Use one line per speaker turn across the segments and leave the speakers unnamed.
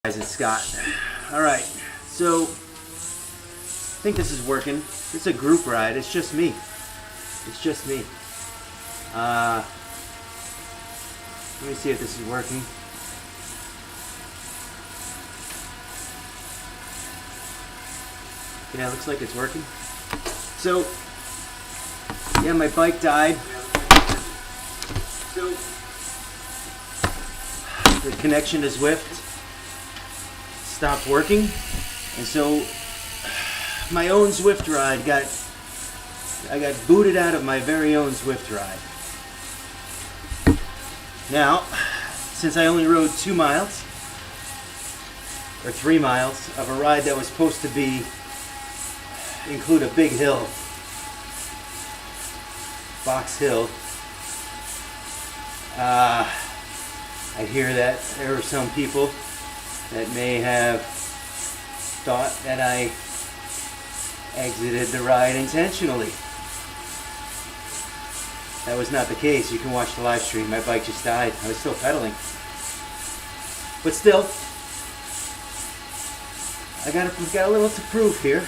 Guys, it's Scott. Alright, so I think this is working. It's a group ride. It's just me. It's just me. Let me see if this is working. Yeah, it looks like it's working. So, yeah, my bike died. So, the connection to Zwift stopped working, and so my own Zwift ride I got booted out of my very own Zwift ride. Now, since I only rode 2 miles or 3 miles of a ride that was supposed to include a big hill, Box Hill, I hear that there were some people that may have thought that I exited the ride intentionally. That was not the case. You can watch the live stream. My bike just died. I was still pedaling. But still, we got a little to prove here.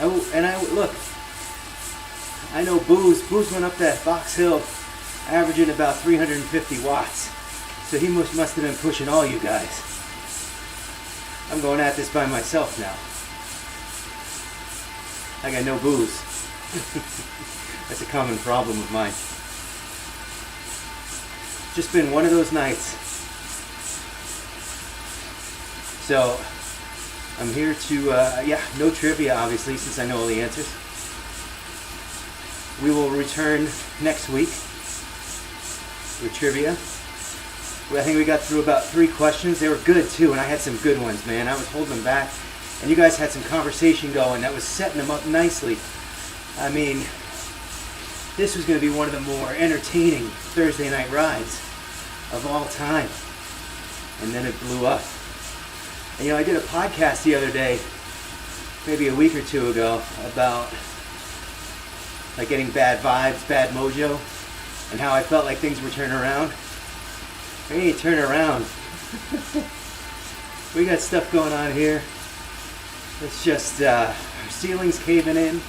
Look, I know Booze went up that Box Hill averaging about 350 watts. So he must have been pushing all you guys. I'm going at this by myself now. I got no booze. That's a common problem of mine. Just been one of those nights. So, I'm here to, no trivia obviously since I know all the answers. We will return next week with trivia. I think we got through about 3 questions. They were good too, and I had some good ones, man. I was holding them back, and you guys had some conversation going that was setting them up nicely. I mean, this was going to be one of the more entertaining Thursday night rides of all time. And then it blew up. And I did a podcast the other day, maybe a week or 2 ago, about like getting bad vibes, bad mojo, and how I felt like things were turning around. They ain't turning around. We got stuff going on here. It's just our ceiling's caving in.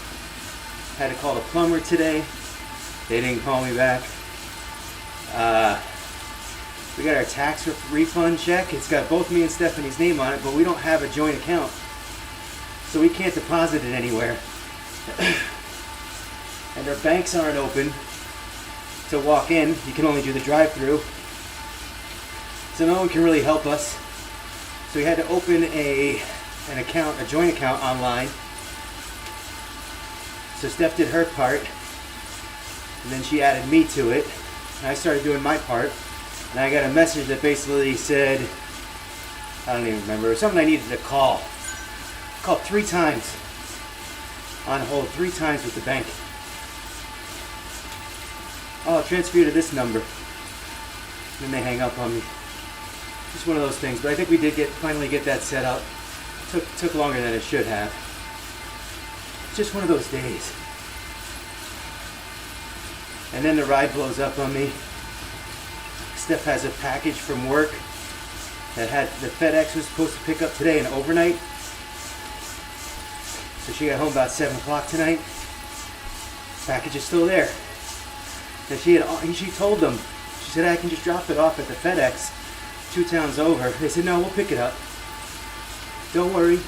Had to call the plumber today. They didn't call me back. We got our tax refund check. It's got both me and Stephanie's name on it, but we don't have a joint account. So we can't deposit it anywhere. And our banks aren't open to walk in. You can only do the drive-through. So no one can really help us. So we had to open a joint account online. So Steph did her part, and then she added me to it, and I started doing my part. And I got a message that basically said, I don't even remember, it was something I needed to call. I called 3 times, on hold 3 times with the bank. Oh, I'll transfer you to this number. And then they hang up on me. Just one of those things, but I think we did finally get that set up. Took longer than it should have. It's just one of those days. And then the ride blows up on me. Steph has a package from work that the FedEx was supposed to pick up today, an overnight. So she got home about 7 o'clock tonight. Package is still there. And she told them, she said, I can just drop it off at the FedEx 2 towns over. They said, no, we'll pick it up. Don't worry.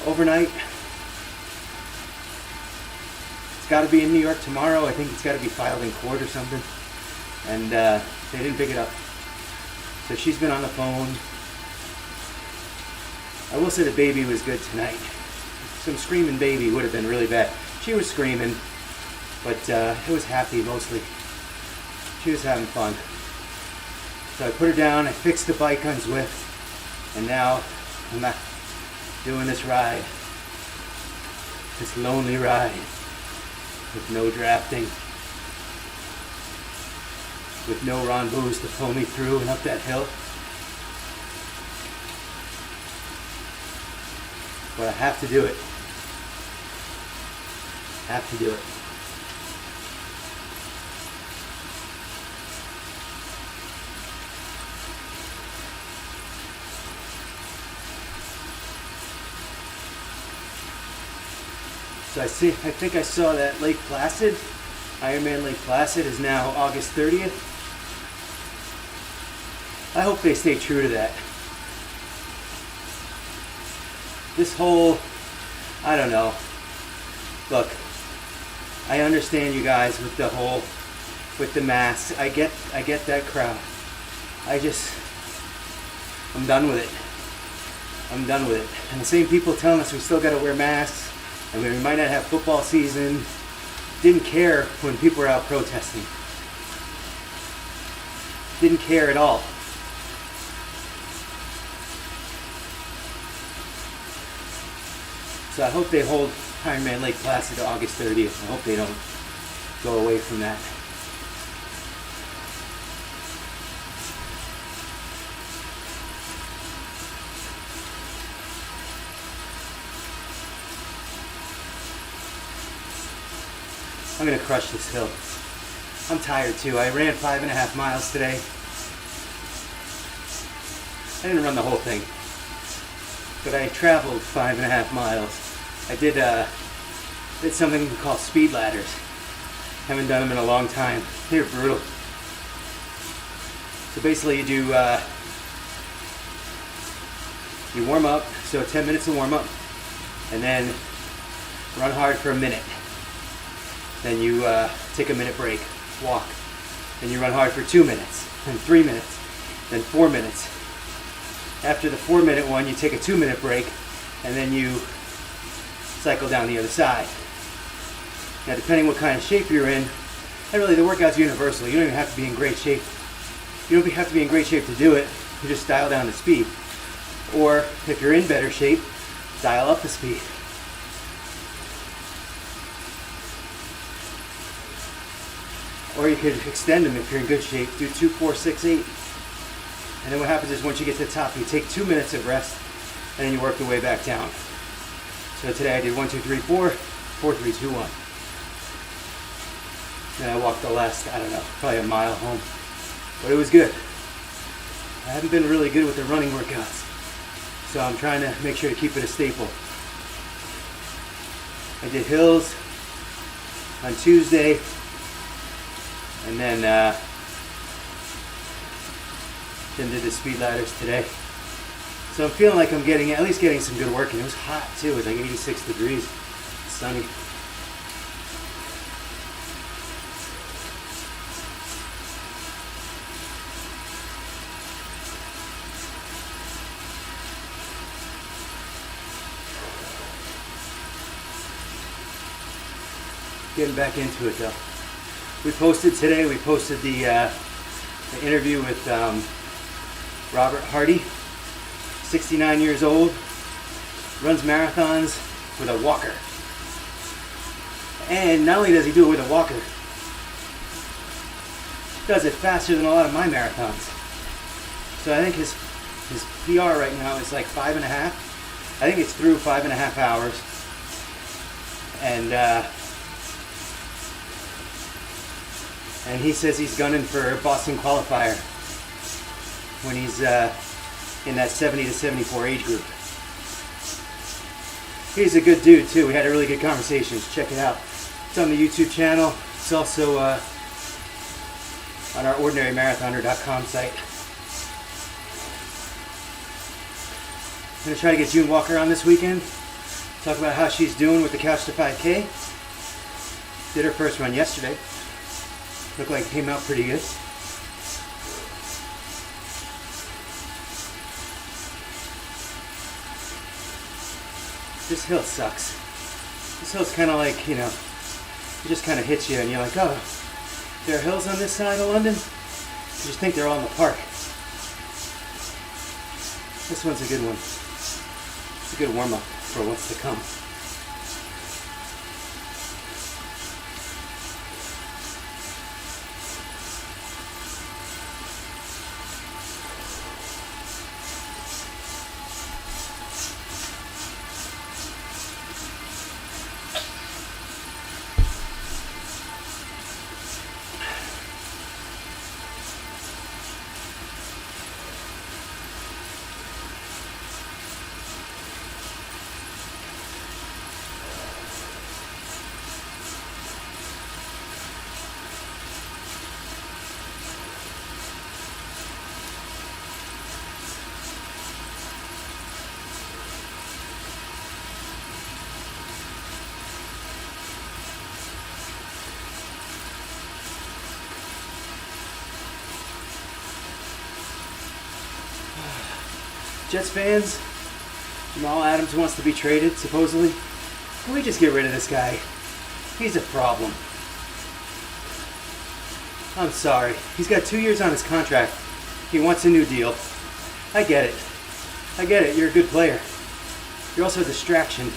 Overnight. It's got to be in New York tomorrow. I think it's got to be filed in court or something. And they didn't pick it up. So she's been on the phone. I will say the baby was good tonight. Some screaming baby would have been really bad. She was screaming, but it was happy mostly. She was having fun. So I put her down, I fixed the bike on Zwift, and now I'm not doing this ride. This lonely ride with no drafting, with no Ron Booze to pull me through and up that hill. But I have to do it. Have to do it. So I think I saw that Lake Placid, Ironman Lake Placid is now August 30th. I hope they stay true to that. This whole, I don't know. Look, I understand you guys with the masks. I get that crowd. I'm done with it. I'm done with it. And the same people telling us we still got to wear masks, and we might not have football season, didn't care when people were out protesting. Didn't care at all. So I hope they hold Ironman Lake Placid to August 30th. I hope they don't go away from that. I'm gonna crush this hill. I'm tired too. I ran 5.5 miles today. I didn't run the whole thing, but I traveled 5.5 miles. I did something called speed ladders. Haven't done them in a long time. They're brutal. So basically you warm up, so 10 minutes of warm up, and then run hard for a minute. Then you take a minute break, walk. Then you run hard for 2 minutes, then 3 minutes, then 4 minutes. After the 4-minute one, you take a 2-minute break, and then you cycle down the other side. Now, depending what kind of shape you're in, and really the workout's universal. You don't even have to be in great shape. You don't have to be in great shape to do it. You just dial down the speed. Or if you're in better shape, dial up the speed. Or you could extend them if you're in good shape. Do 2, 4, 6, 8. And then what happens is once you get to the top, you take 2 minutes of rest, and then you work your way back down. So today I did 1, 2, 3, 4, 4, 3, 2, 1. Then I walked the last, I don't know, probably a mile home. But it was good. I haven't been really good with the running workouts, so I'm trying to make sure to keep it a staple. I did hills on Tuesday, and then did the speed ladders today. So I'm feeling like I'm at least getting some good work in. It was hot too. It was like 86 degrees. It's sunny. Getting back into it though. We posted the interview with Robert Hardy, 69 years old, runs marathons with a walker. And not only does he do it with a walker, he does it faster than a lot of my marathons. So I think his PR right now is like 5.5. I think it's through 5.5 hours. And he says he's gunning for Boston qualifier when he's in that 70 to 74 age group. He's a good dude too. We had a really good conversation. Check it out. It's on the YouTube channel. It's also on our ordinarymarathoner.com site. I'm going to try to get June Walker on this weekend. Talk about how she's doing with the Couch to 5K. Did her first run yesterday. Looked like it came out pretty good. This hill sucks. This hill's kind of like, it just kind of hits you and you're like, oh, there are hills on this side of London? You just think they're all in the park. This one's a good one. It's a good warm-up for what's to come. Jets fans, Jamal Adams wants to be traded, supposedly. Can we just get rid of this guy? He's a problem. I'm sorry. He's got 2 years on his contract. He wants a new deal. I get it. I get it. You're a good player. You're also a distraction.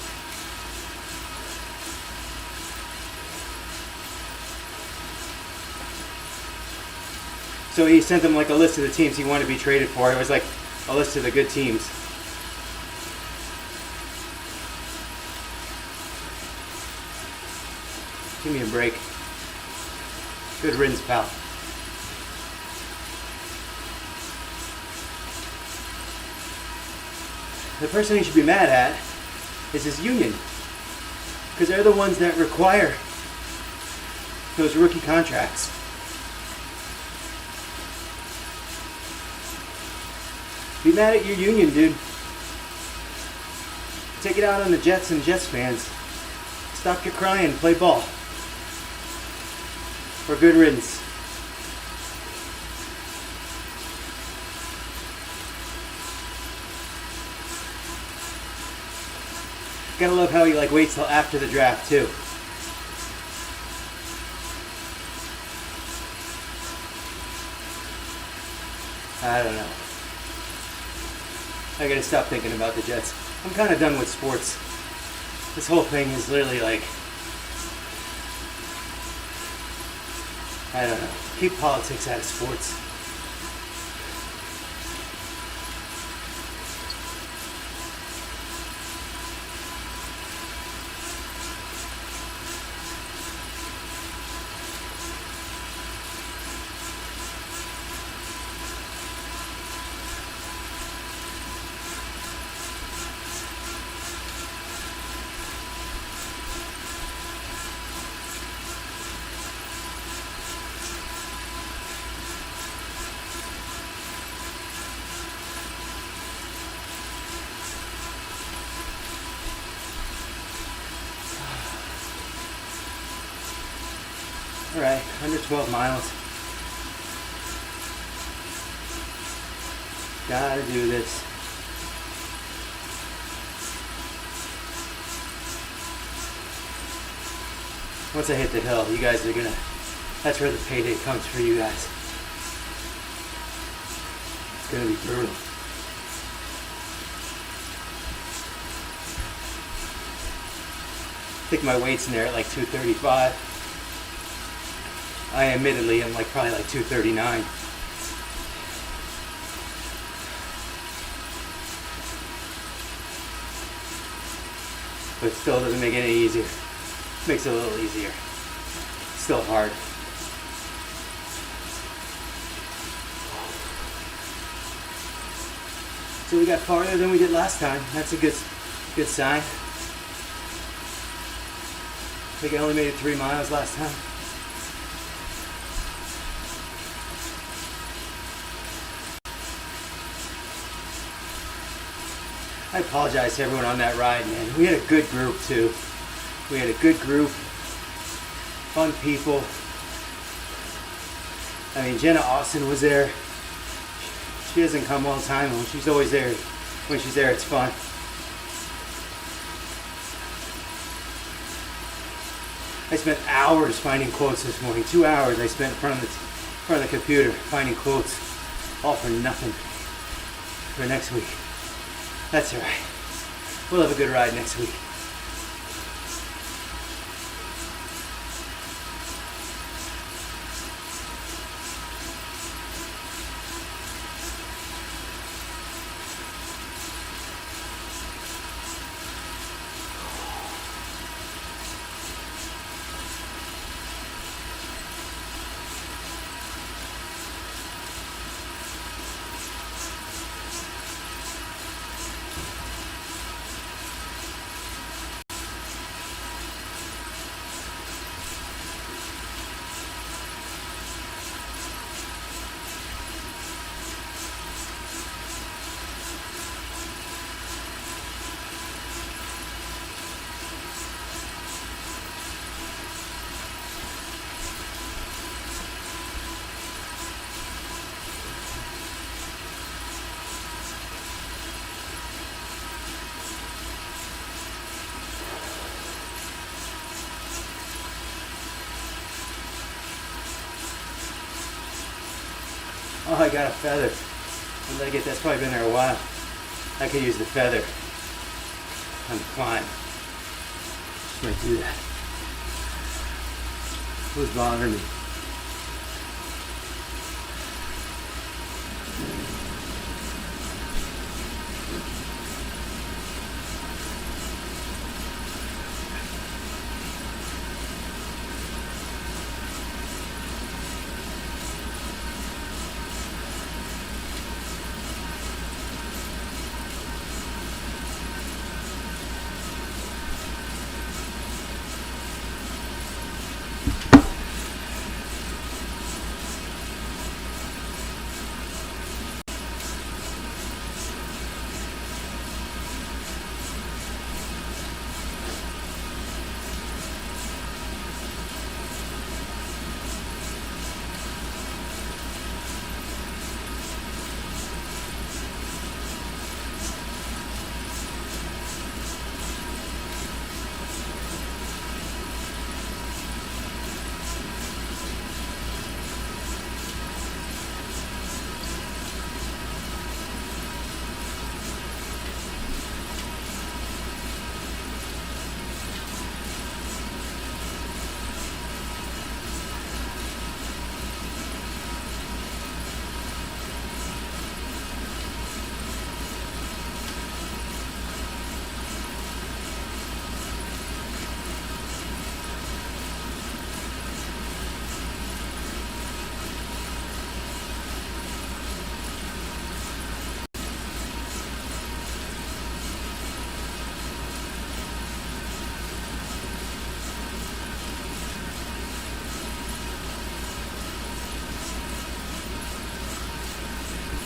So he sent them like a list of the teams he wanted to be traded for. It was like a list of the good teams. Give me a break. Good riddance, pal. The person he should be mad at is his union, because they're the ones that require those rookie contracts. Be mad at your union, dude. Take it out on the Jets and Jets fans. Stop your crying, play ball. For good riddance. Gotta love how he like waits till after the draft too. I don't know. I gotta stop thinking about the Jets. I'm kind of done with sports. This whole thing is literally like, I don't know. Keep politics out of sports. All right, under 12 miles. Gotta do this. Once I hit the hill, you guys are gonna, that's where the payday comes for you guys. It's gonna be brutal. I think my weight's in there at like 235. I admittedly am like probably like 239. But it still doesn't make it any easier. Makes it a little easier. Still hard. So we got farther than we did last time. That's a good sign. I think I only made it 3 miles last time. I apologize to everyone on that ride, man. We had a good group too. We had a good group, fun people. I mean, Jenna Austin was there. She doesn't come all the time, but she's always there. When she's there, it's fun. I spent hours finding quotes this morning. 2 hours I spent in front of the computer finding quotes, all for nothing. For next week. That's all right. We'll have a good ride next week. Oh, I got a feather. I'll let it get, that's probably been there a while. I could use the feather on the climb. Just might do that. Who's bothering me?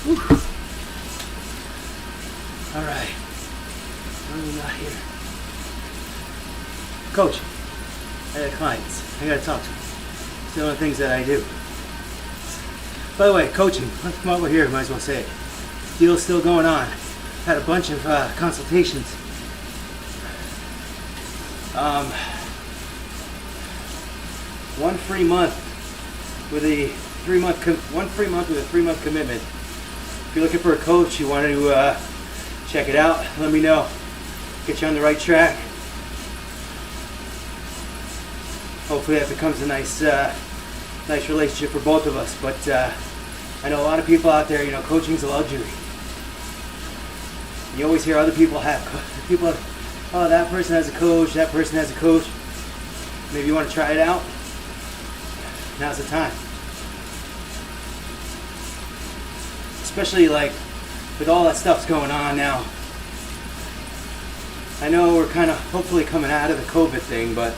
Whew. All right. What do we got here? Coach, I got clients. I got to talk to them. It's the only things that I do. By the way, coaching. Let's come over here. Might as well say it. Deal's still going on. Had a bunch of consultations. One free month with a 3-month commitment. If you're looking for a coach, you want to check it out, let me know. Get you on the right track. Hopefully that becomes a nice relationship for both of us. But I know a lot of people out there, coaching's a luxury. You always hear other people oh, that person has a coach, that person has a coach. Maybe you want to try it out. Now's the time. Especially with all that stuff's going on now. I know we're kind of hopefully coming out of the COVID thing, but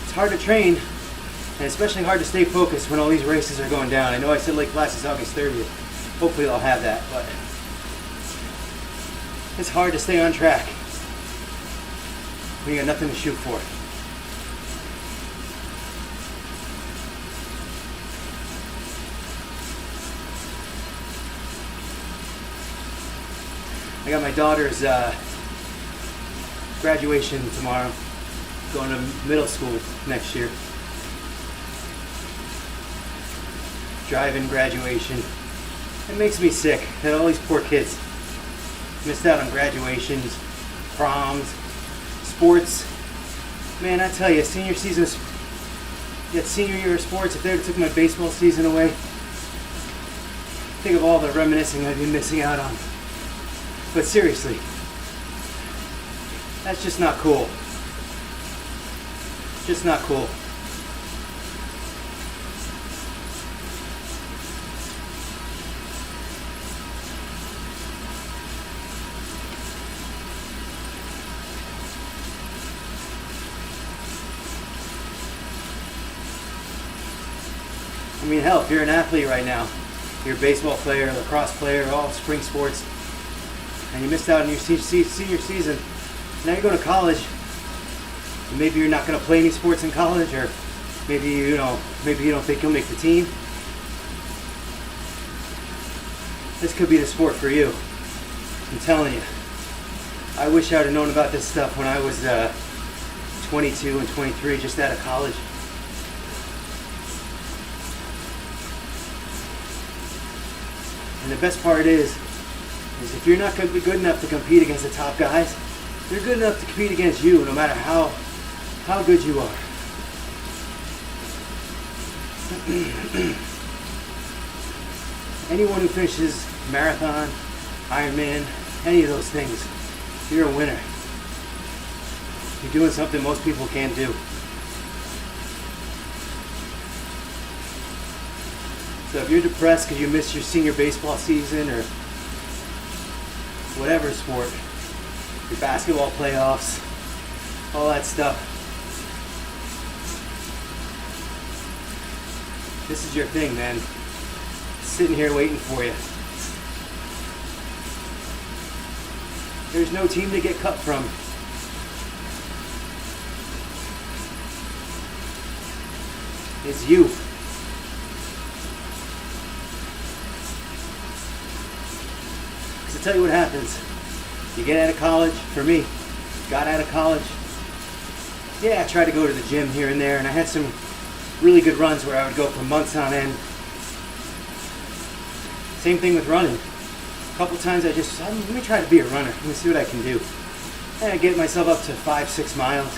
it's hard to train, and especially hard to stay focused when all these races are going down. I know I said Lake Placid is August 30th. Hopefully I'll have that, but it's hard to stay on track when you got nothing to shoot for. I got my daughter's graduation tomorrow, going to middle school next year. Drive-in graduation. It makes me sick that all these poor kids missed out on graduations, proms, sports. Man, I tell you, senior year of sports, if they took my baseball season away, think of all the reminiscing I'd be missing out on. But seriously, that's just not cool. Just not cool. I mean, hell, if you're an athlete right now, you're a baseball player, lacrosse player, all spring sports, and you missed out on your senior season. Now you're going to college. And maybe you're not going to play any sports in college, or maybe you don't think you'll make the team. This could be the sport for you. I'm telling you. I wish I would have known about this stuff when I was 22 and 23, just out of college. And the best part is if you're not good enough to compete against the top guys, they're good enough to compete against you, no matter how good you are. Anyone who finishes marathon, Ironman, any of those things, you're a winner. You're doing something most people can't do. So if you're depressed because you missed your senior baseball season or whatever sport, your basketball playoffs, all that stuff, this is your thing, man. Sitting here waiting for you. There's no team to get cut from. It's you. Because I'll tell you what happens. You get out of college, for me, got out of college. Yeah, I tried to go to the gym here and there, and I had some really good runs where I would go for months on end. Same thing with running. A couple times let me try to be a runner. Let me see what I can do. And I get myself up to 5-6 miles.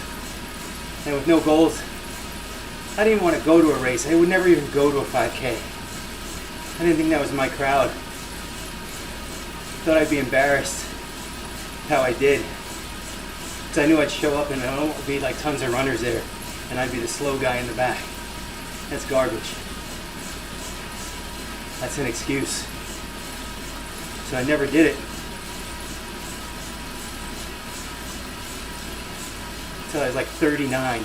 And with no goals, I didn't even want to go to a race. I would never even go to a 5K. I didn't think that was my crowd. Thought I'd be embarrassed how I did. Because I knew I'd show up and there would be like tons of runners there. And I'd be the slow guy in the back. That's garbage. That's an excuse. So I never did it. Until I was like 39. I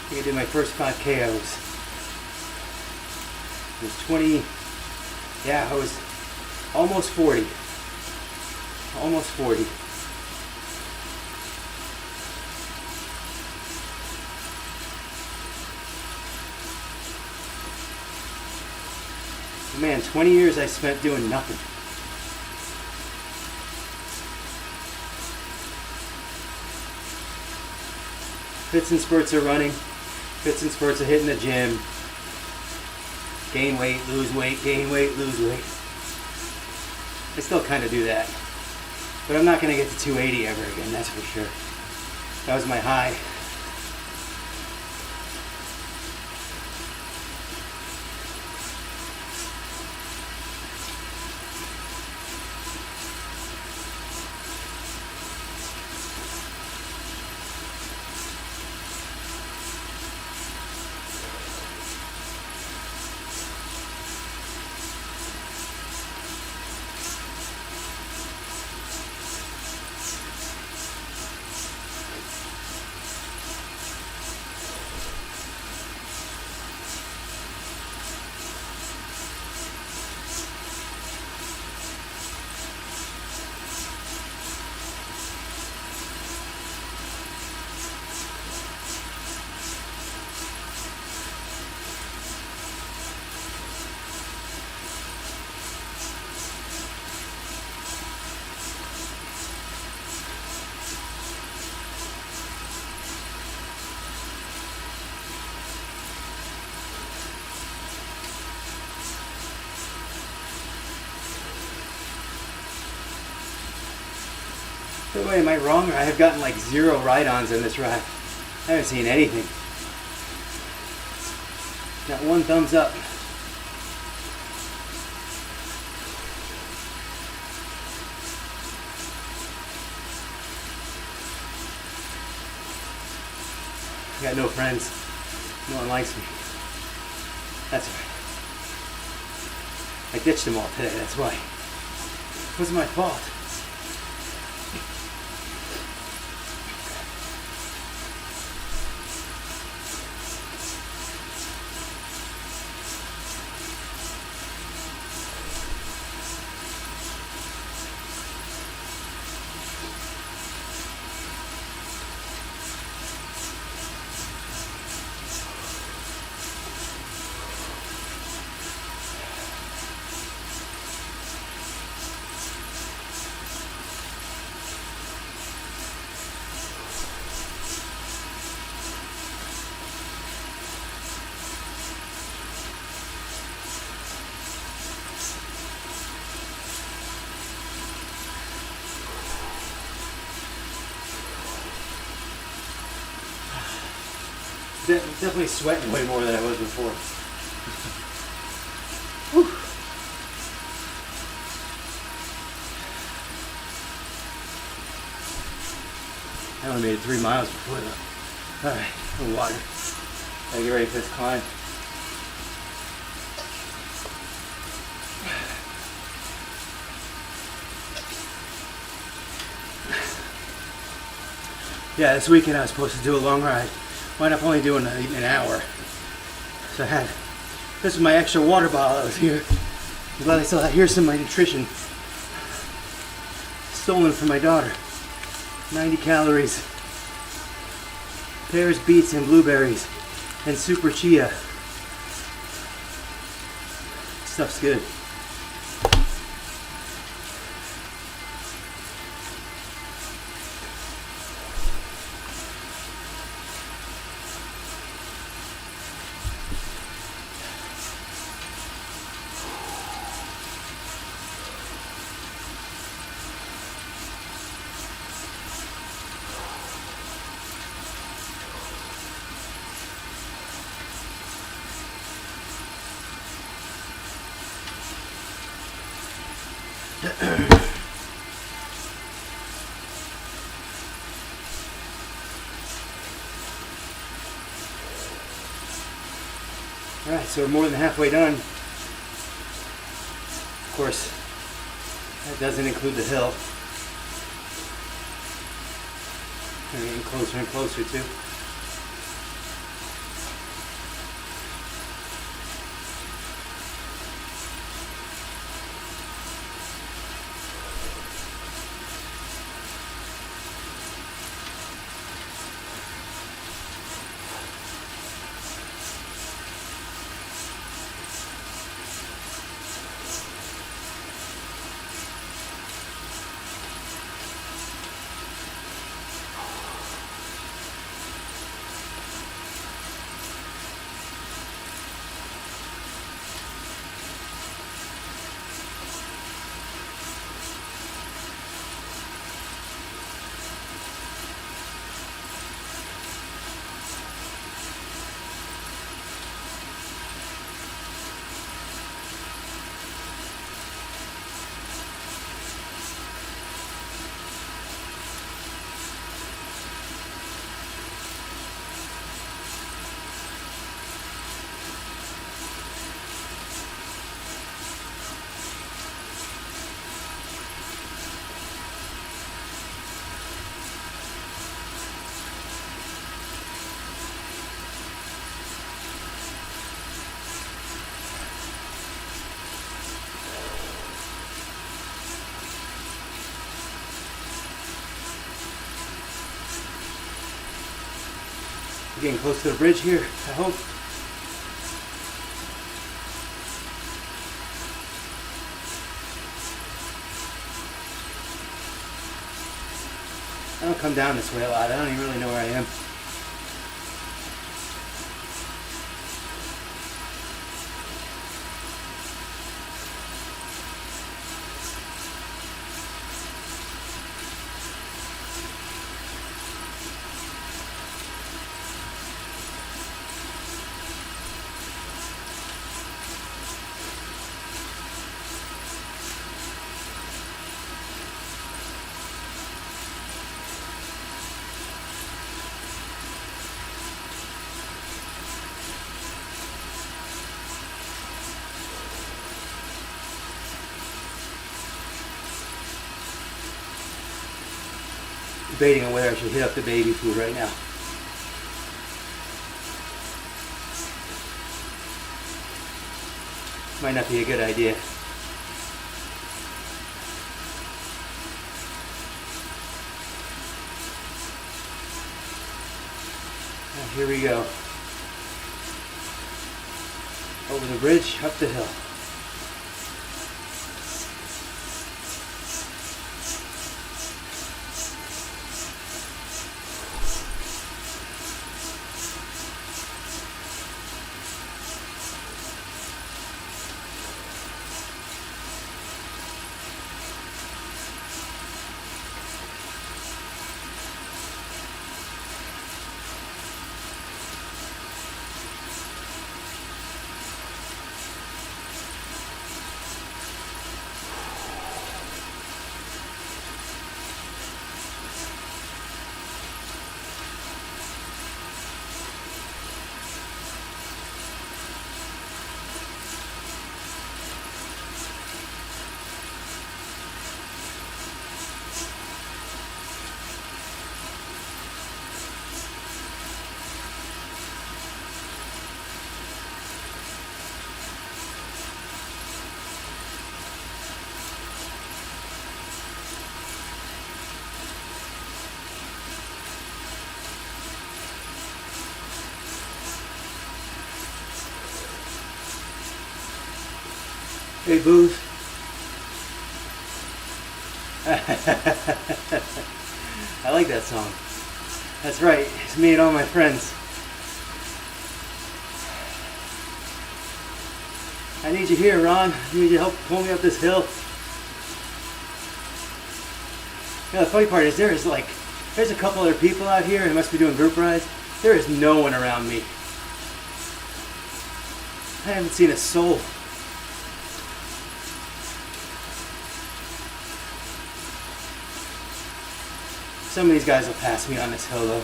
think I did my first 5K. I was 20. Yeah, I was almost 40. Almost 40. Man, 20 years I spent doing nothing. Fits and spurts of running, fits and spurts of hitting the gym, gain weight, lose weight, gain weight, lose weight. I still kind of do that. But I'm not going to get to 280 ever again, that's for sure. That was my high. By the way, am I wrong? I have gotten like 0 ride-ons in this ride. I haven't seen anything. Got 1 thumbs up. I got no friends. No one likes me. That's right. I ditched them all today, that's why. It wasn't my fault. Definitely sweating way more than I was before. Whew. I only made it 3 miles before though. Alright, some water. Gotta get ready for this climb. Yeah, this weekend I was supposed to do a long ride. Wound up only doing an hour. So this was my extra water bottle that was here. I'm glad I still had, here's some of my nutrition. Stolen from my daughter. 90 calories. Pears, beets, and blueberries. And super chia. Stuff's good. Alright, so we're more than halfway done. Of course, that doesn't include the hill. We're getting closer and closer to. We're getting close to the bridge here, I hope. I don't come down this way a lot. I don't even really know where I am. Debating on whether I should hit up the baby food right now. Might not be a good idea. Here we go. Over the bridge, up the hill. birthday booze. I like that song. That's right, it's me and all my friends. I need you here, Ron. I need you to help pull me up this hill. Yeah, the funny part is there's a couple other people out here and must be doing group rides. There is no one around me. I haven't seen a soul. Some of these guys will pass me on this hill though.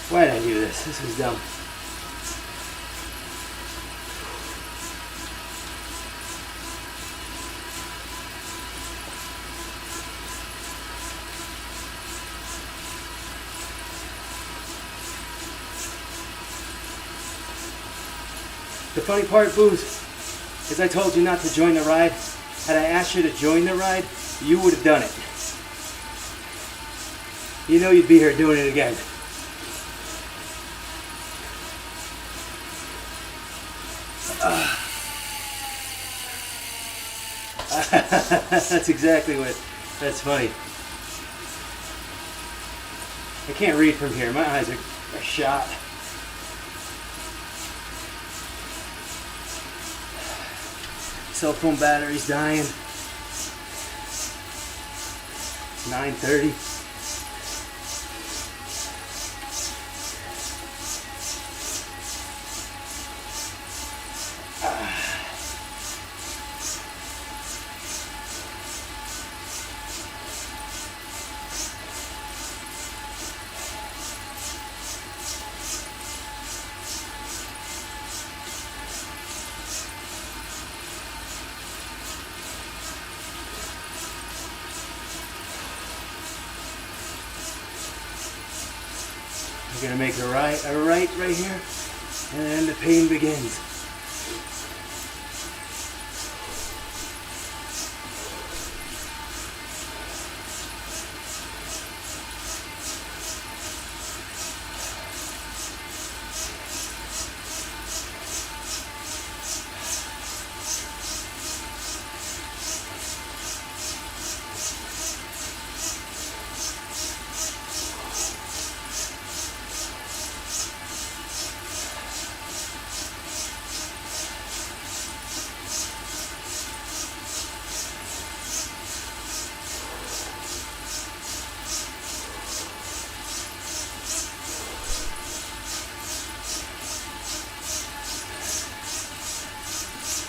Why did I do this? This was dumb. The funny part, Booze, is I told you not to join the ride. Had I asked you to join the ride, you would have done it. You know you'd be here doing it again. That's exactly what. That's funny. I can't read from here. My eyes are shot. Cell phone battery's dying. 9:30. We're gonna make a right right here, and then the pain begins.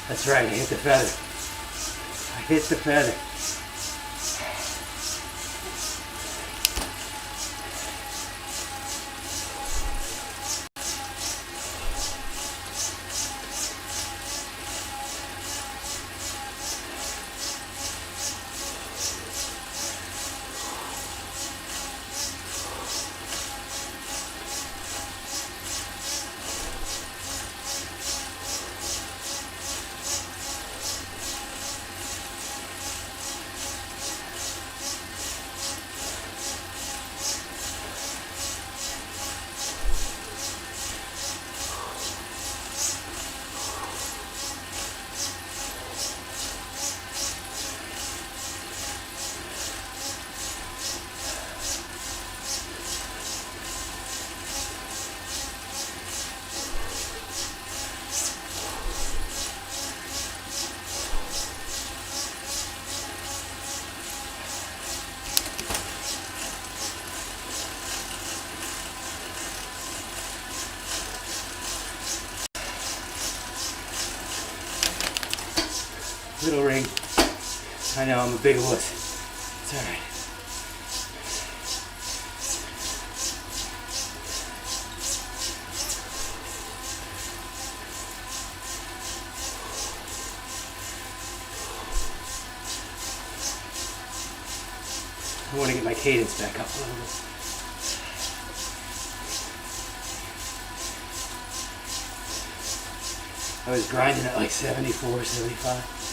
That's right, I hit the feather. I hit the feather. Little ring. I know, I'm a big wuss. It's alright. I want to get my cadence back up a little bit. I was grinding at like 74, 75.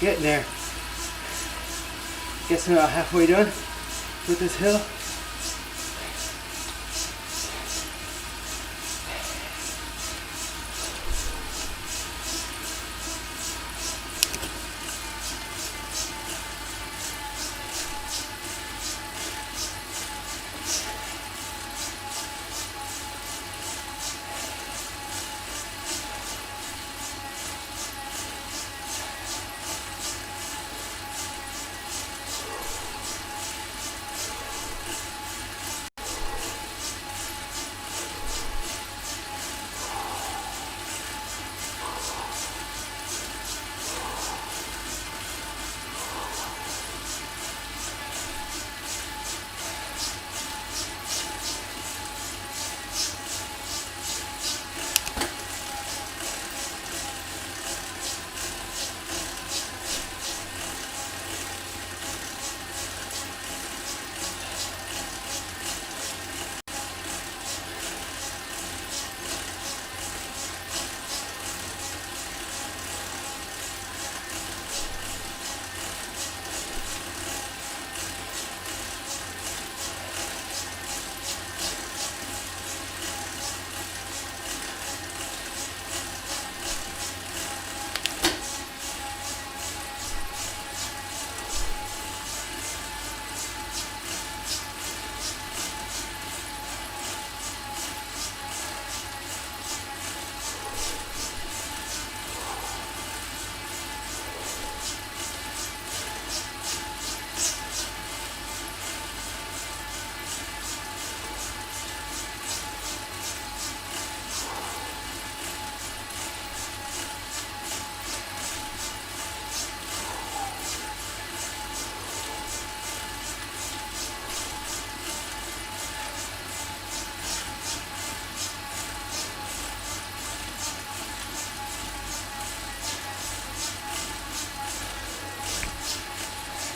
We're getting there. Guessing about halfway done with this hill.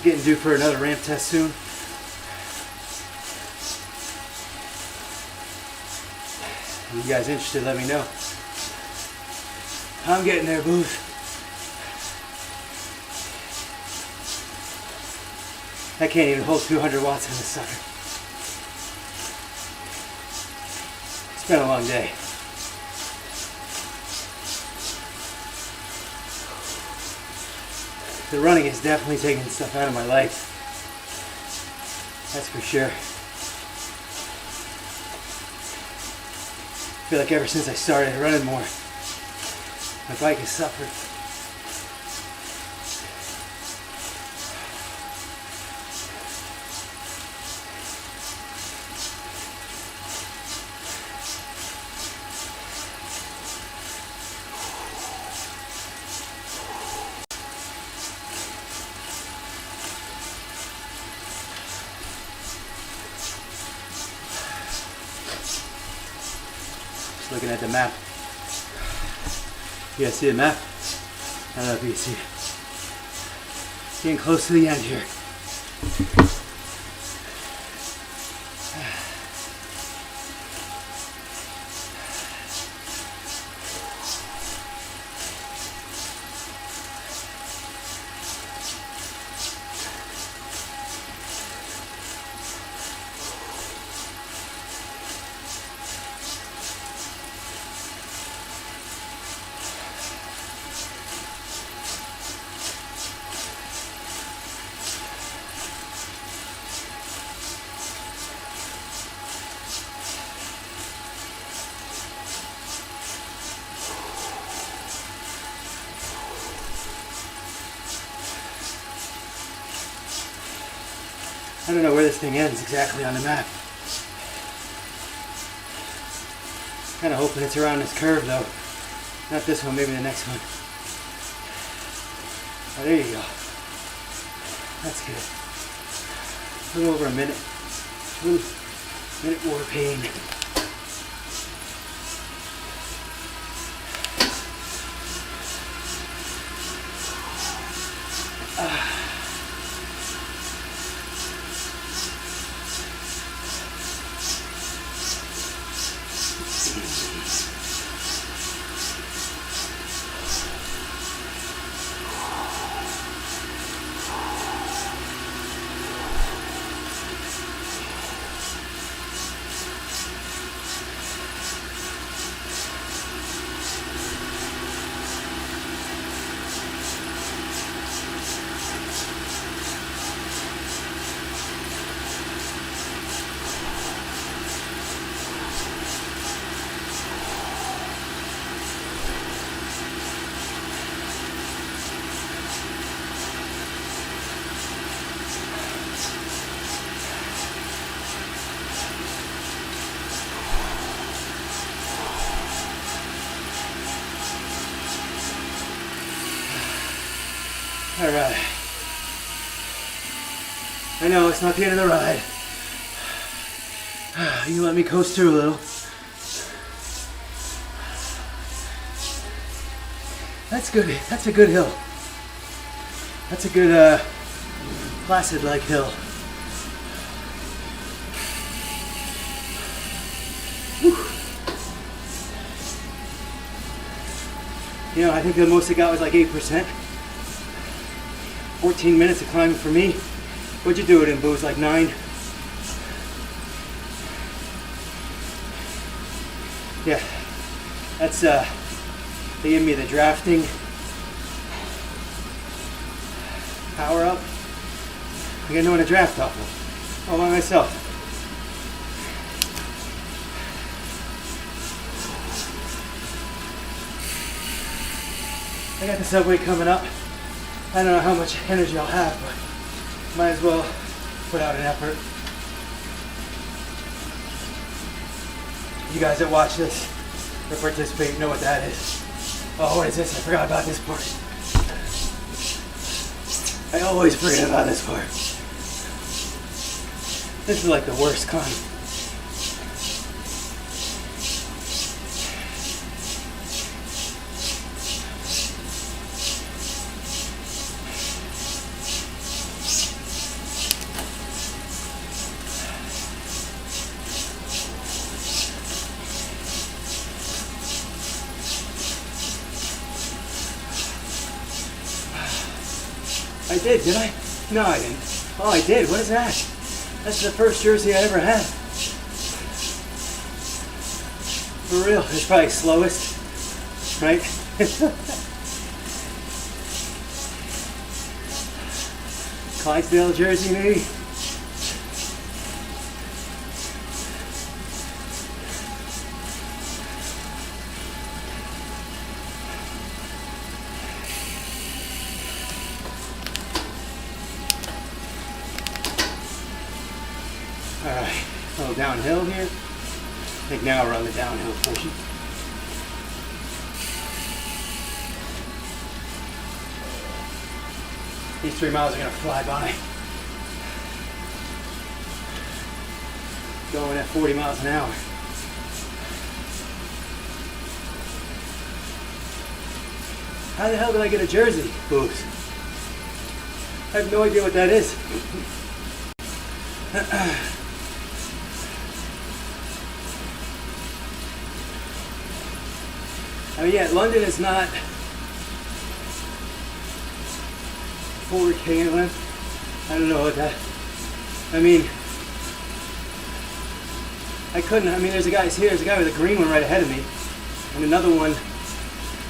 Getting due for another ramp test soon. If you guys interested, let me know. I'm getting there, booth. I can't even hold 200 watts on this sucker. It's been a long day. The running is definitely taking stuff out of my life. That's for sure. I feel like ever since I started running more, my bike has suffered. Looking at the map. You guys see the map? I don't know if you can see it. Getting close to the end here. I don't know where this thing ends exactly on the map. Kind of hoping it's around this curve though. Not this one, maybe the next one. Oh, there you go. That's good. A little over a minute. Minute war pain. All right. I know it's not the end of the ride. You can let me coast through a little. That's good. That's a good hill. That's a good placid-like hill. Whew. You know, I think the most it got was like 8%. 14 minutes of climbing for me. What'd you do it in, Booze? Like 9? Yeah, that's they give me the drafting power up. I got no one to draft off of. All by myself. I got the subway coming up. I don't know how much energy I'll have, but might as well put out an effort. You guys that watch this or participate know what that is. Oh, what is this? I forgot about this part. I always forget about this part. This is like the worst climb. I did I? No, I didn't. Oh, I did. What is that? That's the first jersey I ever had. For real. It's probably slowest, right? Clydesdale jersey, maybe? Alright, a little downhill here. I think now we're on the downhill portion. These 3 miles are gonna fly by. Going at 40 miles an hour. How the hell did I get a jersey? Booze. I have no idea what that is. I mean, yeah, London is not 4K in length. I don't know what that. I mean, I couldn't. I mean, there's a guy here. There's a guy with a green one right ahead of me, and another one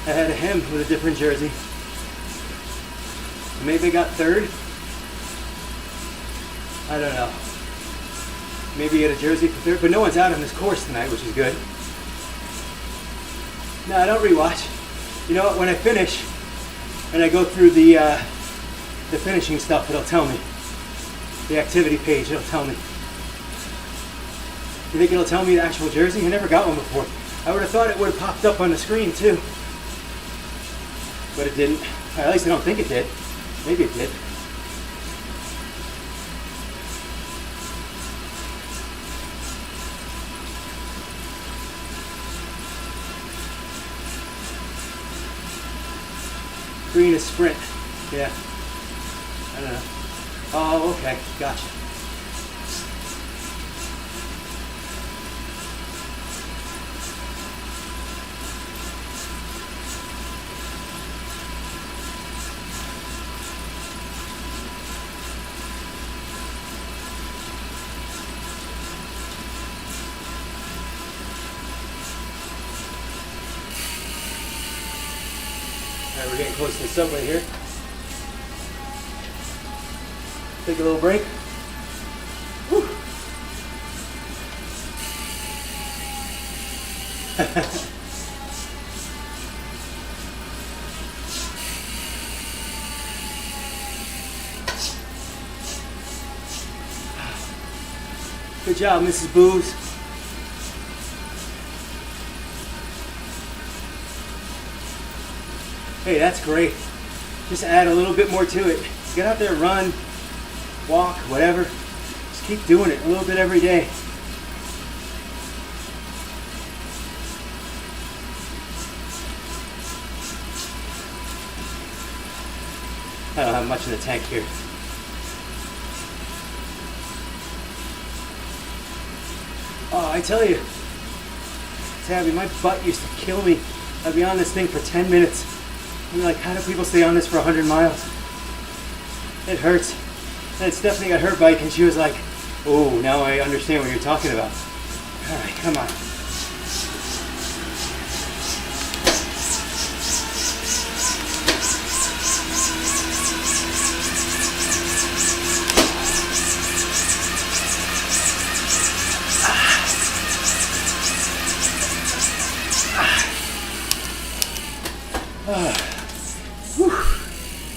ahead of him with a different jersey. Maybe they got third. I don't know. Maybe get a jersey for third, but no one's out on this course tonight, which is good. No, I don't rewatch. You know what? When I finish and I go through the finishing stuff, it'll tell me. The activity page, it'll tell me. You think it'll tell me the actual jersey? I never got one before. I would have thought it would have popped up on the screen too, but it didn't. At least I don't think it did. Maybe it did. Green is sprint. Yeah. I don't know. Oh, okay. Gotcha. Alright, we're getting close to the subway here. Take a little break. Whew. Good job, Mrs. Booze. Hey, that's great. Just add a little bit more to it. Get out there, run, walk, whatever. Just keep doing it a little bit every day. I don't have much in the tank here. Oh, I tell you, Tabby, my butt used to kill me. I'd be on this thing for 10 minutes. I'm like, how do people stay on this for 100 miles? It hurts. And Stephanie got her bike and she was like, oh, now I understand what you're talking about. All right, come on.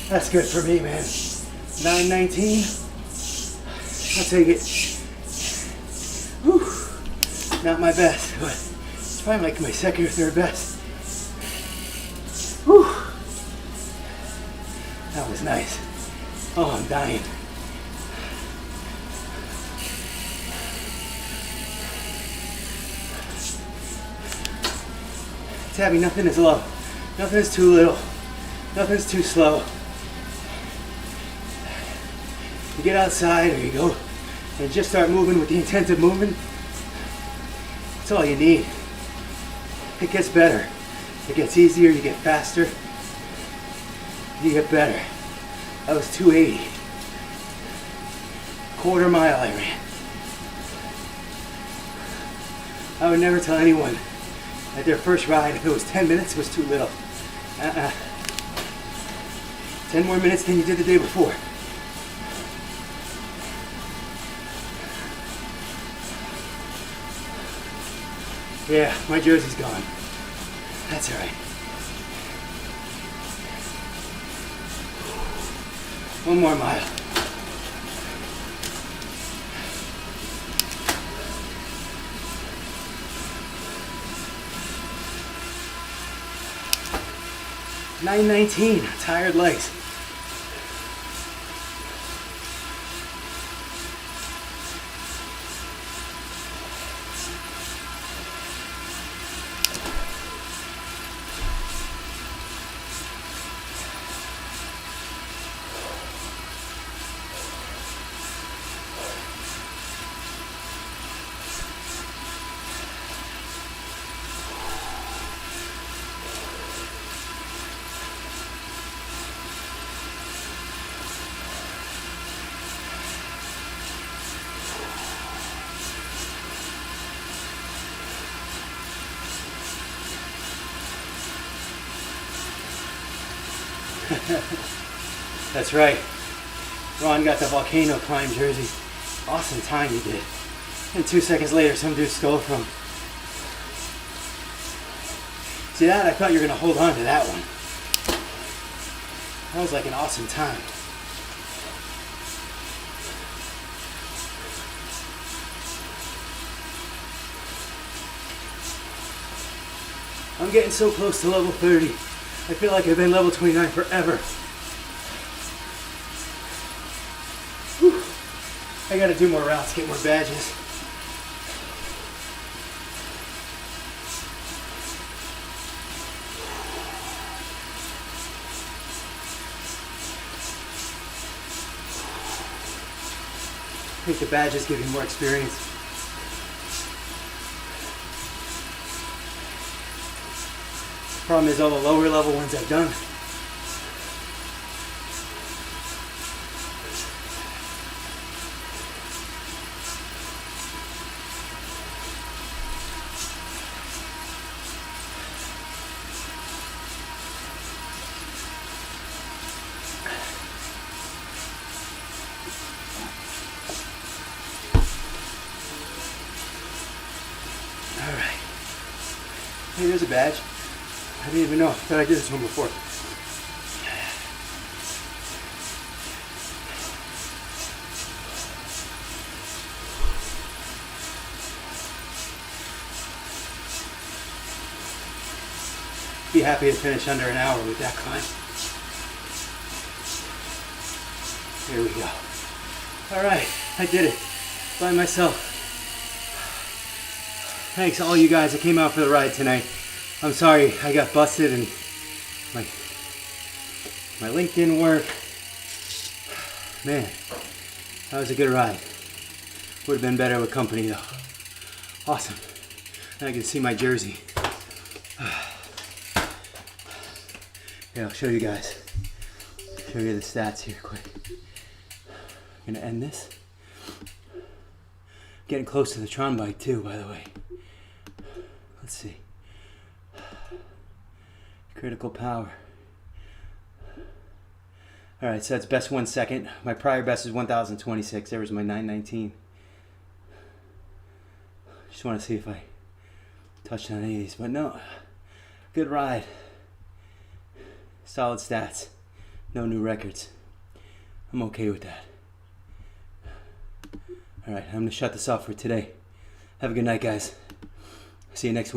That's good for me, man. 9:19. I'll take it. Whew. Not my best, but it's probably like my second or third best. Whew. That was nice. Oh, I'm dying. Tabby, nothing is low. Nothing is too little. Nothing's too slow. You get outside or you go and just start moving with the intent of moving. That's all you need. It gets better. It gets easier, you get faster. You get better. That was 280. Quarter mile I ran. I would never tell anyone that their first ride, if it was 10 minutes, was too little. 10 more minutes than you did the day before. Yeah, my jersey's gone. That's all right. One more mile. $9.19, tired legs. That's right. Ron got the volcano climb jersey. Awesome time you did. And 2 seconds later, some dude stole from. See that? I thought you were going to hold on to that one. That was like an awesome time. I'm getting so close to level 30. I feel like I've been level 29 forever. Whew. I gotta do more routes, get more badges. I think the badges give you more experience. Problem is all the lower level ones I've done. All right. Hey, there's a badge. I didn't even know that I did this one before. Be happy to finish under an hour with that climb. Here we go. All right, I did it by myself. Thanks to all you guys that came out for the ride tonight. I'm sorry I got busted and my link didn't work. Man, that was a good ride. Would have been better with company though. Awesome. And I can see my jersey. Here, I'll show you guys. Show you the stats here quick. I'm gonna end this. Getting close to the Tron bike too, by the way. Let's see. Critical power. All right, so that's best 1 second. My prior best is 1,026. There was my 919. Just want to see if I touched on any of these, but no. Good ride. Solid stats. No new records. I'm okay with that. All right, I'm gonna shut this off for today. Have a good night, guys. See you next week.